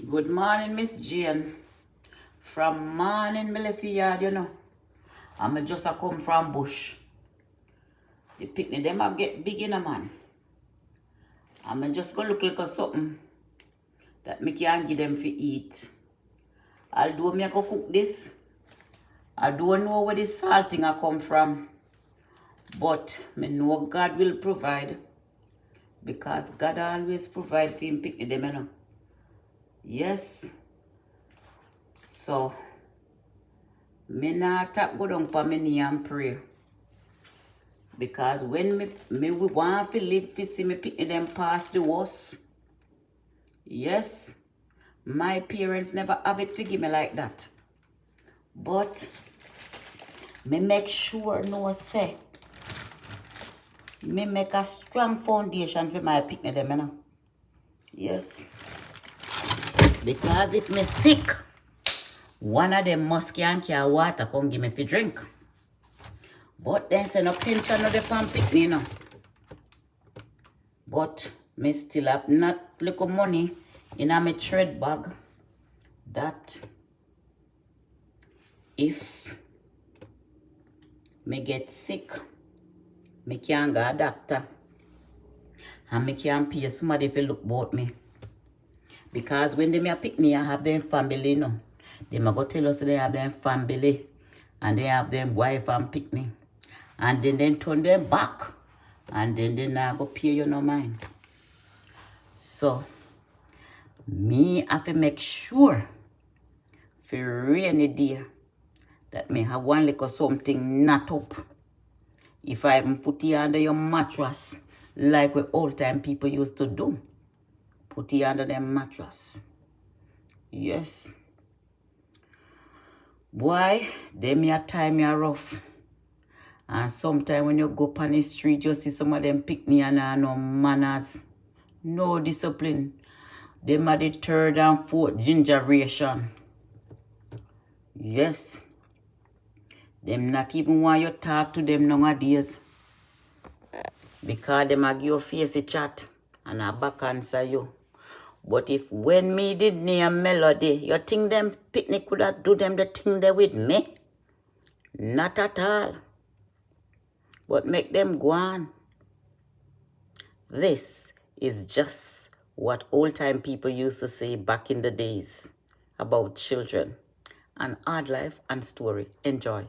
Good morning, Miss Jane. From morning, me left yard, you know. I'm just a come from bush. The picnic, them a get big in a man. I'm just go look like something that me can give them for eat. Although me go cook this, I don't know where the salting a come from. But me know God will provide. Because God always provide for him picnic them, you know. Yes. So, me not tap go down for me knee and pray. Because when me want to live to see me picnic them past the worst. Yes, my parents never have it to give me like that. But me make sure no say. Me make a strong foundation for my picnic them, you know. Yes. Because if me sick, one of them must can carry water come give me for drink. But then say no pension no the pan picnic, you know. But me still have not little money in my thread bag that if me get sick, me can go a doctor and me can pay somebody to look about me. Because when they me pick me, I have them family, you know. They may go tell us they have them family and they have them wife and pick me. And then they turn them back and then they not go pay you no mind. So, me have to make sure for rainy day that me have one little something not up. If I even put it under your mattress, like what old time people used to do. Put it under them mattress. Yes. Boy, them your time are rough. And sometimes when you go up on the street, you see some of them picnic and no manners, no discipline. Them are the third and fourth generation. Yes. Them not even want you talk to them nowadays. Because them a give you face a chat and a back answer you. But if when me did name Melody, you think them picnic could have do them the thing there with me? Not at all. But make them go on. This is just what old time people used to say back in the days about children. An odd life and story. Enjoy.